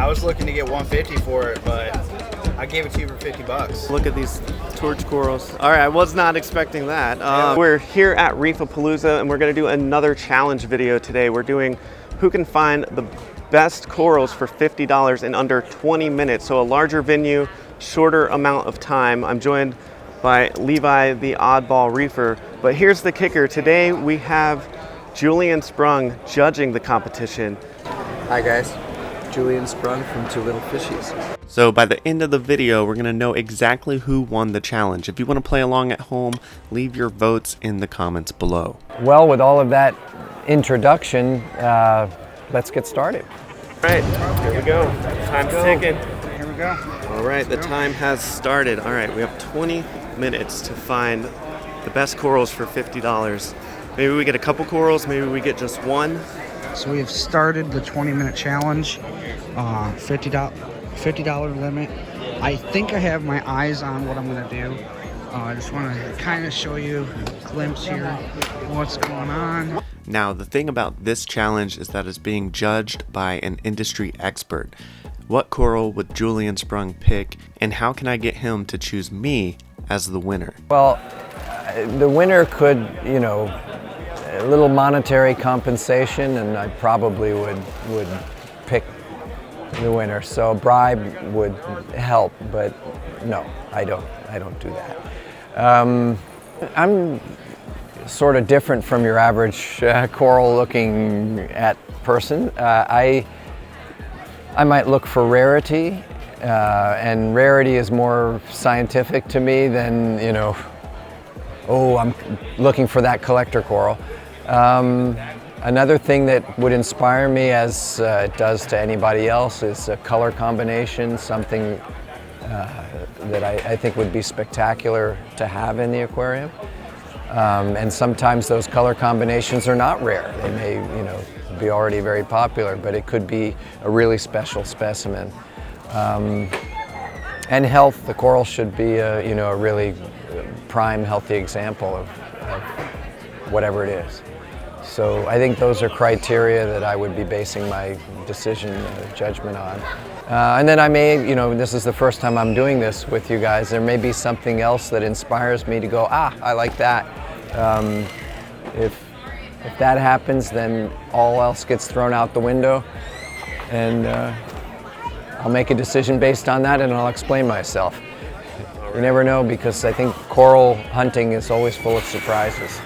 I was looking to get 150 for it, but I gave it to you for 50 bucks. Look at these torch corals. All right, I was not expecting that. We're here at ReefAPalooza, and we're gonna do another challenge video today. We're doing who can find the best corals for $50 in under 20 minutes. So a larger venue, shorter amount of time. I'm joined by Levi, the oddball reefer. But here's the kicker. Today we have Julian Sprung judging the competition. Hi guys, Julian Sprung from Two Little Fishies. So by the end of the video, we're gonna know exactly who won the challenge. If you wanna play along at home, leave your votes in the comments below. Well, with all of that introduction, let's get started. All right, here we go. Time's ticking. Here we go. All right, the time has started. All right, we have 20 minutes to find the best corals for $50. Maybe we get a couple corals, maybe we get just one. So we have started the 20-minute challenge, $50 limit. I think I have my eyes on what I'm gonna do. I just wanna kind of show you a glimpse here of what's going on. Now, the thing about this challenge is that it's being judged by an industry expert. What coral would Julian Sprung pick, and how can I get him to choose me as the winner? Well, the winner could, you know, a little monetary compensation, and I probably would pick the winner. So a bribe would help, but no, I don't do that. I'm sort of different from your average coral looking at person. I might look for rarity, and rarity is more scientific to me than, you know, oh, I'm looking for that collector coral. Another thing that would inspire me, as it does to anybody else, is a color combination, something that I think would be spectacular to have in the aquarium. And sometimes those color combinations are not rare. They may, you know, be already very popular, but it could be a really special specimen. And health, the coral should be a, you know, a really prime, healthy example of whatever it is. So I think those are criteria that I would be basing my decision judgment on. And then I may, you know, this is the first time I'm doing this with you guys, there may be something else that inspires me to go, I like that. If that happens, then all else gets thrown out the window, and I'll make a decision based on that, and I'll explain myself. You never know, because I think coral hunting is always full of surprises.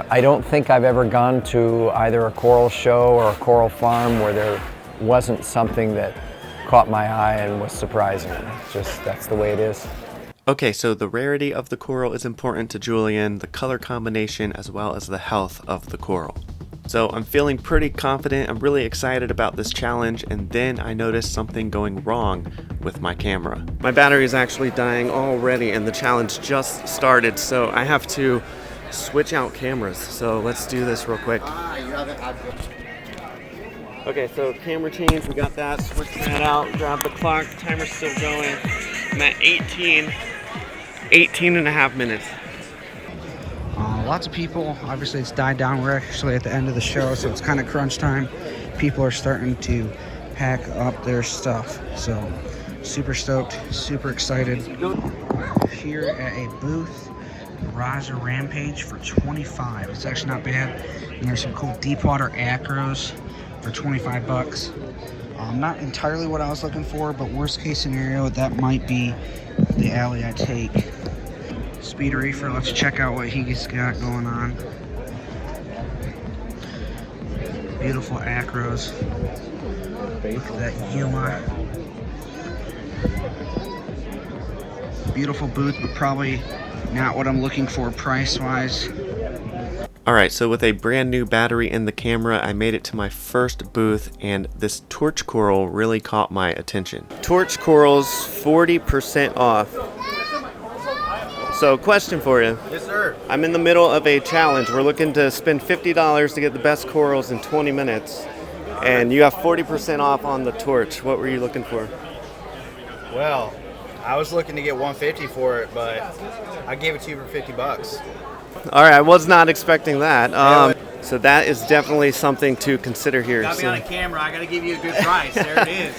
I don't think I've ever gone to either a coral show or a coral farm where there wasn't something that caught my eye and was surprising. Just, that's the way it is. Okay, so the rarity of the coral is important to Julian, the color combination, as well as the health of the coral. So I'm feeling pretty confident, I'm really excited about this challenge, and then I noticed something going wrong with my camera. My battery is actually dying already, and the challenge just started, so I have to switch out cameras. So let's do this real quick. Okay, so camera change, we got that, switch that out, grab the clock, timer's still going. I'm at 18 and a half minutes. Lots of people, obviously it's died down. We're actually at the end of the show, so it's kind of crunch time. People are starting to pack up their stuff. So super stoked, super excited. Here at a booth, Raja Rampage for 25. It's actually not bad. And there's some cool deep water acros for 25 bucks. Not entirely what I was looking for, but worst case scenario, that might be the alley I take. Speed Reefer, let's check out what he's got going on. Beautiful acros. Look at that Yuma. Beautiful booth, but probably not what I'm looking for price-wise. Alright, so with a brand new battery in the camera, I made it to my first booth, and this torch coral really caught my attention. Torch corals, 40% off. So, question for you. Yes, sir. I'm in the middle of a challenge. We're looking to spend $50 to get the best corals in 20 minutes. And you have 40% off on the torch. What were you looking for? Well, I was looking to get 150 for it, but I gave it to you for 50 bucks. All right, I was not expecting that. So that is definitely something to consider here. Got me on a camera. I got to give you a good price. There it is.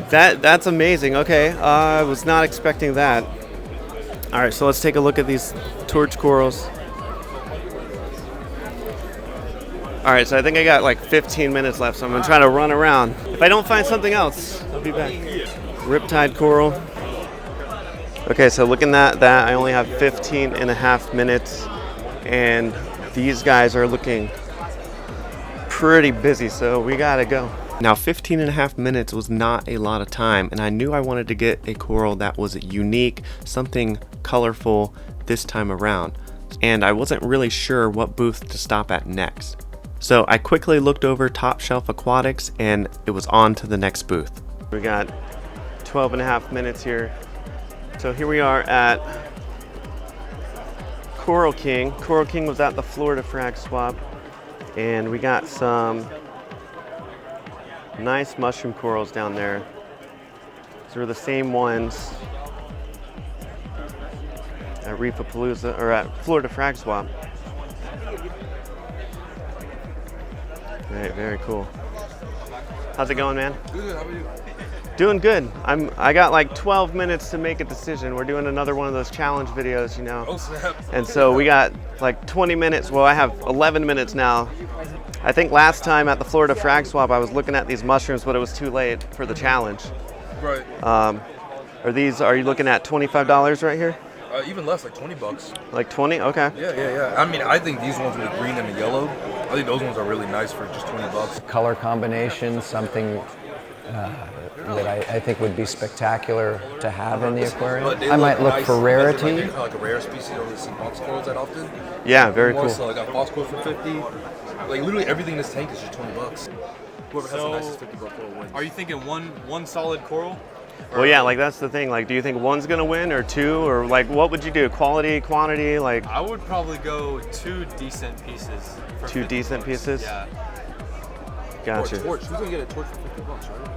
That's amazing. Okay, I was not expecting that. All right, so let's take a look at these torch corals. All right, so I think I got like 15 minutes left, so I'm gonna try to run around. If I don't find something else, I'll be back. Riptide coral. Okay, so looking at that, I only have 15.5 minutes, and these guys are looking pretty busy, so we gotta go. Now, 15.5 minutes was not a lot of time, and I knew I wanted to get a coral that was unique, something colorful this time around, and I wasn't really sure what booth to stop at next. So I quickly looked over Top Shelf Aquatics, and it was on to the next booth. We got 12.5 minutes here. So here we are at Koral King. Koral King was at the Florida Frag Swap, and we got some nice mushroom corals down there. These are the same ones at ReefAPalooza, or at Florida Frag Swap. Very cool. How's it going, man? Good, how about you? Doing good. I got like 12 minutes to make a decision. We're doing another one of those challenge videos, you know. Oh, snap. And so we got like 20 minutes. Well, I have 11 minutes now. I think last time at the Florida Frag Swap, I was looking at these mushrooms, but it was too late for the challenge. Right. Are you looking at $25 right here? Even less, like 20 bucks. Like 20? Okay. Yeah. I mean, I think these ones with the green and the yellow, I think those ones are really nice for just 20 bucks. Color combination, something that I think would be spectacular to have in the aquarium. I might look nice for rarity. Like a rare species, you don't really see box corals that often. Yeah, very cool. So I got box coral for 50. Like literally everything in this tank is just 20 bucks. Whoever has the nicest 50 buck coral wins. Are you thinking one solid coral? Well, yeah, like that's the thing. Like, do you think one's gonna win or two, or like what would you do? Quality, quantity, like? I would probably go 2 decent pieces. For 2 50 decent bucks. pieces? Yeah. Gotcha. Or a torch. Who's gonna get a torch for 50 bucks, right?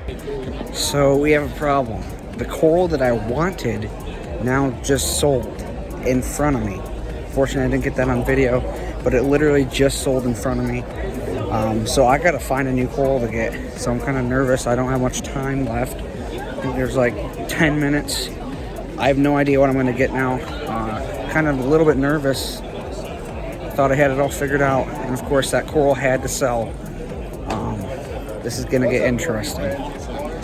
Yeah. So we have a problem. The coral that I wanted now just sold in front of me. Fortunately, I didn't get that on video, but it literally just sold in front of me. So I gotta find a new coral to get. So I'm kind of nervous. I don't have much time left. I think there's like 10 minutes. I have no idea what I'm gonna get now. Kind of a little bit nervous. Thought I had it all figured out, and of course that coral had to sell. This is gonna get interesting.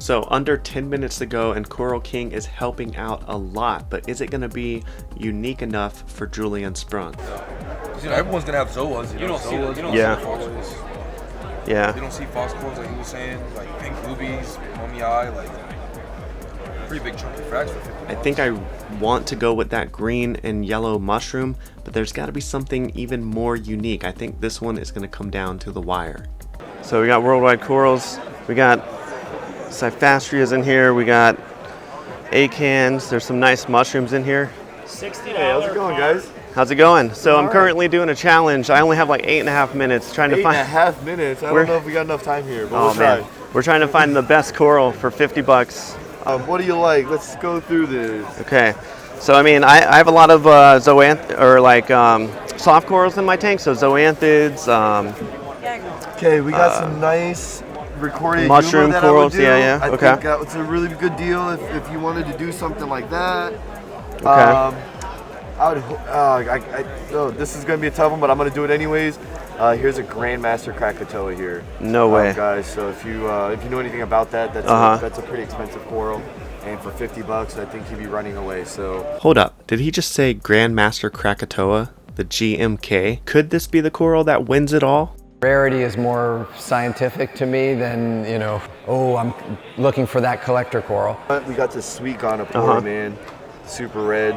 So under 10 minutes to go, and Koral King is helping out a lot, but is it gonna be unique enough for Julian Sprung? You know, everyone's gonna have zoas. You don't see those. Yeah. Yeah. You don't see false corals like he was saying, like pink rubies, mummy eye, like pretty big chunky frags for 50 bucks. I think I want to go with that green and yellow mushroom, but there's got to be something even more unique. I think this one is going to come down to the wire. So we got worldwide corals, we got Cyphastrias in here, we got acans, there's some nice mushrooms in here. $60. Hey, how's it going, guys? How's it going? So I'm currently doing a challenge. I only have like 8.5 minutes trying to find. 8.5 minutes. I don't know if we got enough time here, but Oh we'll man, try. we're trying to find the best coral for 50 bucks. What do you like? Let's go through this. Okay, so I mean, I have a lot of soft corals in my tank. So zoanthids, Okay, we got some nice recorded Mushroom humor that corals, I would do. yeah, I okay. think that was a really good deal if you wanted to do something like that. Okay. I would. This is gonna be a tough one, but I'm gonna do it anyways. Here's a Grandmaster Krakatoa here. No way. Guys. So if you know anything about that, that's a pretty expensive coral, and for 50 bucks, I think you'd be running away. So Hold up, did he just say Grandmaster Krakatoa, the GMK? Could this be the coral that wins it all? Rarity is more scientific to me than, oh, I'm looking for that collector coral. we got this sweet Gonapora, man, super red.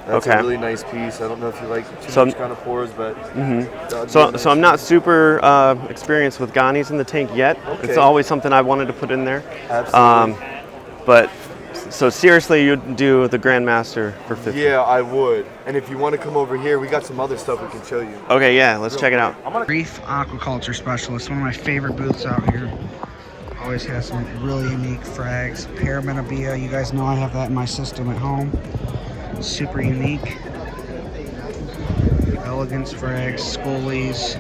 That's Okay. a really nice piece. I don't know if you like too So- much Gonaporas, but So I'm not super experienced with Ghanies in the tank yet. It's Okay. always something I wanted to put in there. Absolutely. But so seriously, you'd do the Grandmaster for 50? Yeah, I would. And if you want to come over here, we got some other stuff we can show you. Okay, yeah, let's check it out. Reef Aquaculture Specialist, one of my favorite booths out here. Always has some really unique frags. Parametabia, you guys know I have that in my system at home. Super unique. elegance frags, scullies.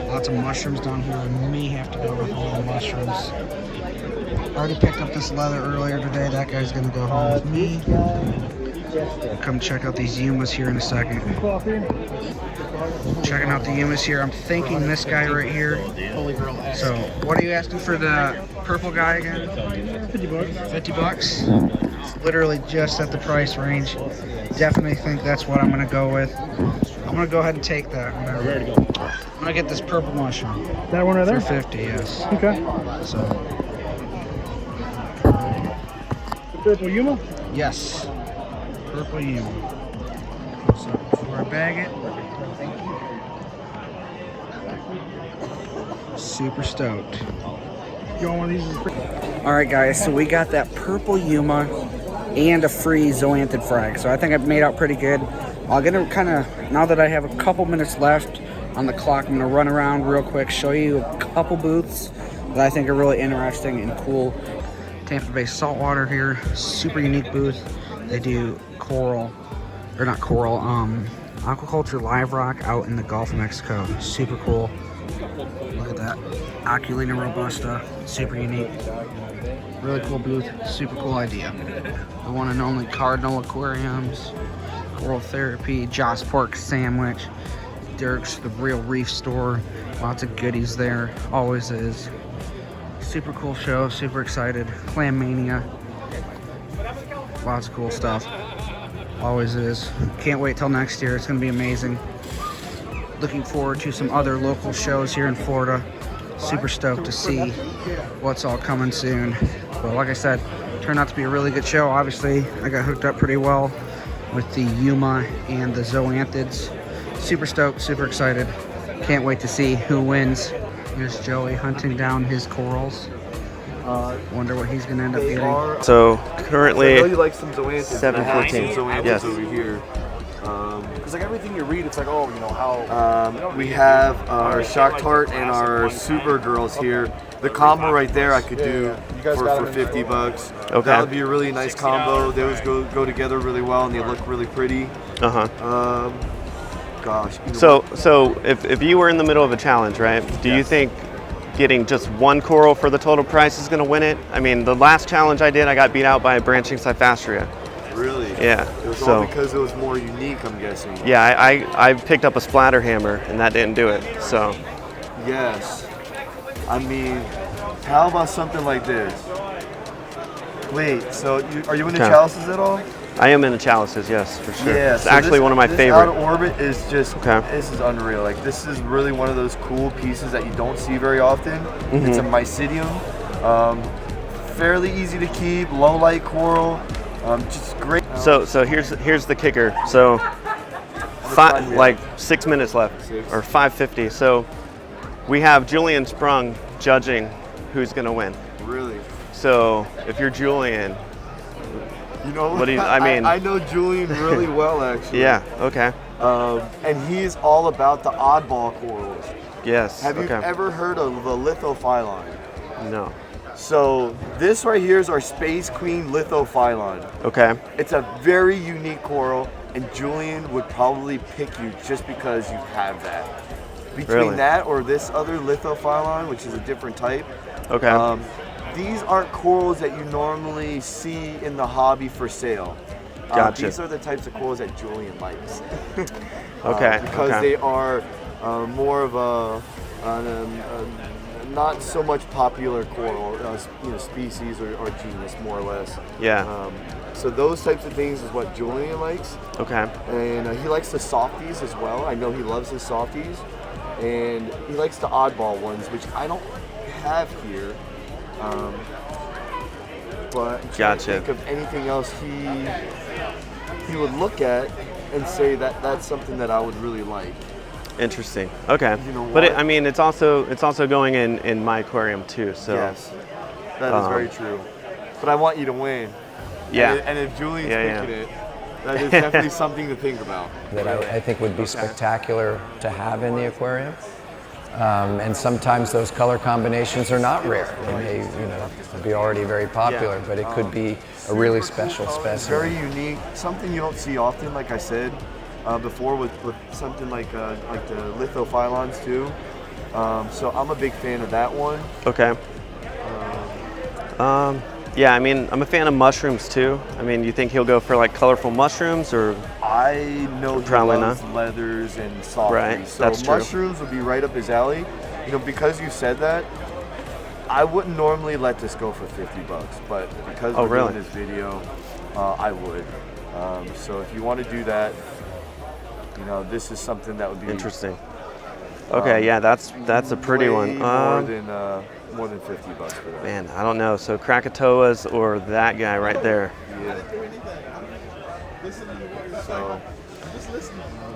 Lots of mushrooms down here. I may have to go with all the mushrooms. Already picked up this leather earlier today. That guy's gonna go home with me. Come check out these Yumas here in a second. Checking out the Yumas here. I'm thinking this guy right here. So, what are you asking for the purple guy again? 50 bucks. 50 bucks? It's literally just at the price range. Definitely think that's what I'm gonna go with. I'm gonna go ahead and take that. I'm gonna get this purple mushroom. That one right there? For 50, yes. Okay. So, The purple Yuma? yes. Purple Yuma. So, before I bag it, super stoked. You want one of these? Alright guys, so we got that purple Yuma and a free zoanthid frag. So I think I've made out pretty good. I'm gonna kind of, now that I have a couple minutes left on the clock, I'm gonna run around real quick, show you a couple booths that I think are really interesting and cool. Tampa Bay Saltwater here, super unique booth. They do coral, or not coral, aquaculture live rock out in the Gulf of Mexico. Super cool. Look at that. Aculina robusta, super unique. Really cool booth, super cool idea. The one and only Cardinal Aquariums, Coral Therapy, Joss Pork Sandwich, Dirk's The Real Reef Store. Lots of goodies there, always is. Super cool show, super excited. Clam Mania. Lots of cool stuff. Always is. Can't wait till next year, it's gonna be amazing. Looking forward to some other local shows here in Florida. Super stoked to see what's all coming soon. But like I said, turned out to be a really good show. Obviously, I got hooked up pretty well with the Yuma and the zoanthids. Super stoked, super excited. Can't wait to see who wins. Here's Joey hunting down his corals. Wonder what he's gonna end up getting. So currently, I know you like some zoanthids. 7:14. Yes. Over here. Because like everything you read, it's like, oh, you know how. We have our Shock Tart and our Super Girls here. The combo right there, I could do for 50 bucks. Okay. That would be a really nice combo. They always go together really well, and they look really pretty. Gosh. So if you were in the middle of a challenge, right? Do you think getting just one coral for the total price is going to win it? I mean, the last challenge I did, I got beat out by a branching Cyphastria. Really? Yeah. It was all because it was more unique, I'm guessing. Yeah, I picked up a splatter hammer, and that didn't do it. So. Yes. I mean, how about something like this? Wait, so are you into chalices at all? I am into chalices, yes, for sure. Yeah, it's so actually one of my favorite. Out of orbit is just, this is unreal. Like, this is really one of those cool pieces that you don't see very often. It's a mycelium, fairly easy to keep, low light coral, just great. So here's the kicker. So, like 6 minutes left, or 5:50. So, we have Julian Sprung judging who's gonna win. Really? So, if you're Julian. You know, what do you, I mean, I know Julian really well, actually. Yeah, okay. And he's all about the oddball corals. Yes, Have you ever heard of the lithophyllon? No. So this right here is our Space Queen lithophyllon. Okay. It's a very unique coral, and Julian would probably pick you just because you have that. Between that or this other lithophyllon, which is a different type. Okay. These aren't corals that you normally see in the hobby for sale. Gotcha. These are the types of corals that Julian likes. Because they are more of a not so much popular coral species or genus, more or less. Yeah. So those types of things is what Julian likes. Okay. And he likes the softies as well. I know he loves his softies. And he likes the oddball ones, which I don't have here. But I'm trying to think of anything else he would look at and say that that's something that I would really like. Interesting. Okay. You know but I mean, it's also going in my aquarium too. So. Yes, that is very true. But I want you to win. Yeah. And if Julian's picking it, that is definitely something to think about. That I think would be spectacular to have in the aquarium. And sometimes those color combinations are not rare. They may, be already very popular, but it could be a really special specimen. It's very unique, something you don't see often, like I said. before with something like the lithophyllons too. So I'm a big fan of that one. Okay. Yeah, I mean, I'm a fan of mushrooms too. I mean, you think he'll go for like colorful mushrooms or? I know he Probably loves not. leathers and softies. Right, So that's true. mushrooms would be right up his alley. You know, because you said that, I wouldn't normally let this go for $50, but because we're really? doing this video, I would. So if you want to do that, you know, this is something that would be Interesting. Okay, yeah, that's a pretty way one. More than $50 for that. Man, I don't know. So Krakatoas or that guy right there. Yeah. So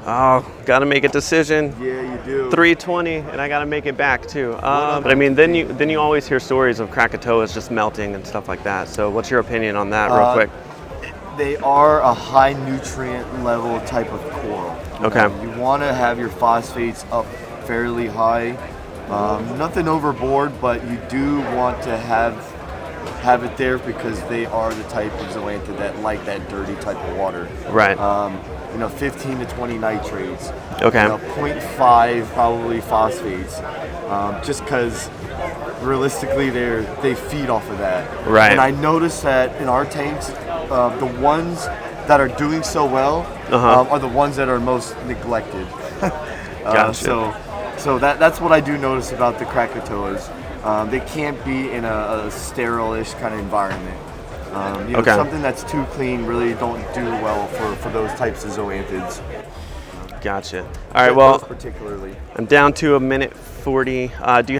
Oh, got to make a decision. yeah, you do. 320, and I got to make it back too. But I mean, then you always hear stories of Krakatoas just melting and stuff like that. So what's your opinion on that, real quick? They are a high nutrient level type of coral. Okay. You want to have your phosphates up fairly high. Nothing overboard, but you do want to have it there because they are the type of zoanthid that like that dirty type of water. Right. You know, 15 to 20 nitrates. Okay. You know, 0.5 probably phosphates. Just because realistically they feed off of that. Right. And I noticed that in our tanks, the ones that are doing so well are the ones that are most neglected. Gotcha. So that's what I do notice about the Krakatoas. They can't be in a sterile-ish kind of environment. You know, Okay. something that's too clean really don't do well for those types of zoanthids. Gotcha. All right, well, Those particularly. I'm down to 1:40.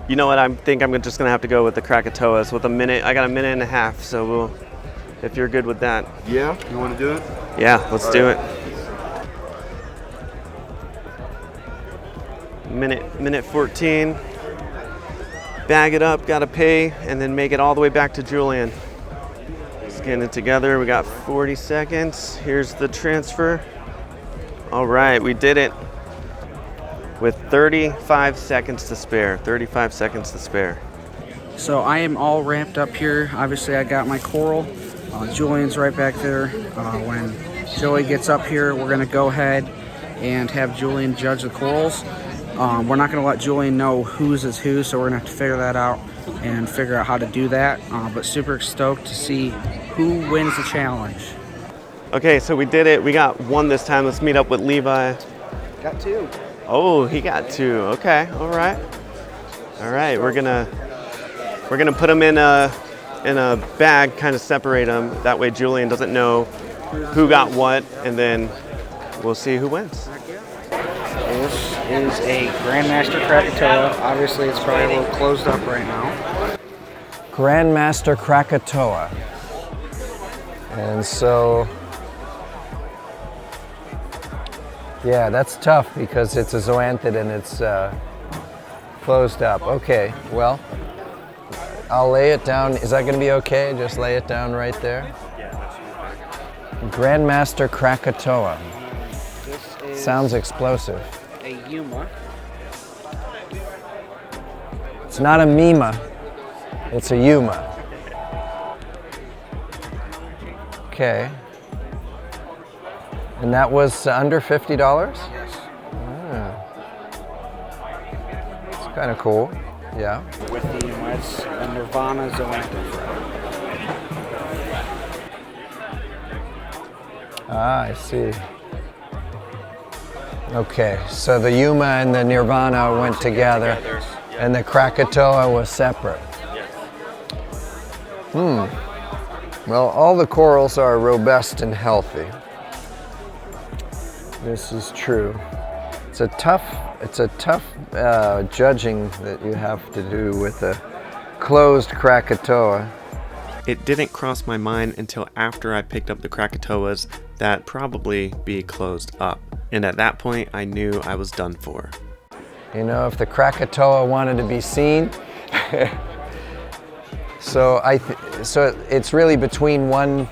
You know what? I think I'm just gonna have to go with the Krakatoas with a minute. I got a minute and a half, so we'll, if you're good with that. Yeah, you want to do it? Yeah, let's do it. Minute 14. Bag it up, gotta pay, and then make it all the way back to Julian. Scan it together. We got 40 seconds. Here's the transfer. All right, we did it with 35 seconds to spare. 35 seconds to spare. So I am all ramped up here. Obviously, I got my coral. Julian's right back there. When Joey gets up here, we're gonna go ahead and have Julian judge the corals. We're not gonna let Julian know whose is who, so we're gonna have to figure that out and figure out how to do that. But super stoked to see who wins the challenge. Okay, so we did it. We got one this time. Let's meet up with Levi. Got two. Oh, he got two. Okay, all right. All right, we're gonna put them in a bag, kind of separate them. That way Julian doesn't know who got what, and then we'll see who wins. This is a Grandmaster Krakatoa. Obviously, it's probably a little closed up right now. Grandmaster Krakatoa. And so, yeah, that's tough because it's a zoanthid and it's closed up. Okay, well, I'll lay it down. Is that going to be okay? Just lay it down right there? Grandmaster Krakatoa. This is Sounds explosive. a Yuma. It's not a Mima, it's a Yuma. Okay. And that was under $50? Yes. It's kind of cool. Yeah. With the Yuma, it's a Nirvana zoanthid. Ah, I see. Okay, so the Yuma and the Nirvana went together, and the Krakatoa was separate. Well, all the corals are robust and healthy. This is true. It's a tough judging that you have to do with a closed Krakatoa. It didn't cross my mind until after I picked up the Krakatoas that probably be closed up. And at that point, I knew I was done for. You know, if the Krakatoa wanted to be seen, so it's really between one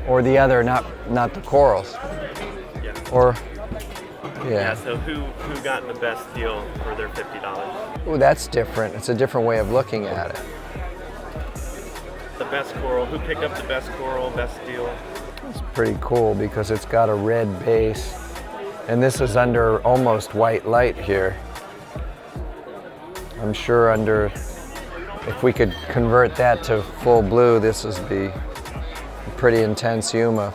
or the other, not the corals. Yeah. Or Yeah, so who got the best deal for their $50? Oh, that's different. It's a different way of looking at it. The best coral, who picked up the best coral, best deal? It's pretty cool because it's got a red base And this is under almost white light here. I'm sure under, if we could convert that to full blue, this would be a pretty intense Yuma.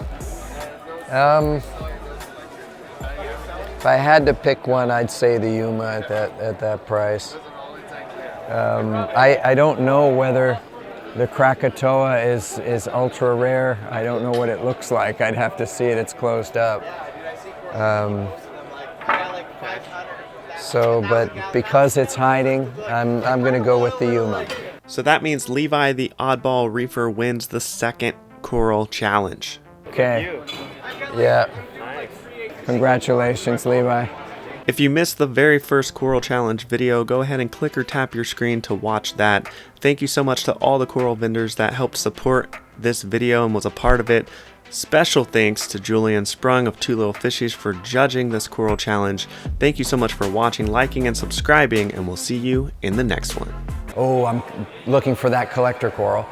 If I had to pick one, I'd say the Yuma at that price. I don't know whether the Krakatoa is ultra rare. I don't know what it looks like. I'd have to see it. It's closed up. But because it's hiding, I'm going to go with the Yuma. So that means Levi, the oddball reefer, wins the second coral challenge. Okay. Yeah. Congratulations, Levi. If you missed the very first coral challenge video, go ahead and click or tap your screen to watch that. Thank you so much to all the coral vendors that helped support this video and was a part of it. Special thanks to Julian Sprung of Two Little Fishies for judging this coral challenge. Thank you so much for watching, liking, and subscribing, and we'll see you in the next one. Oh, I'm looking for that collector coral.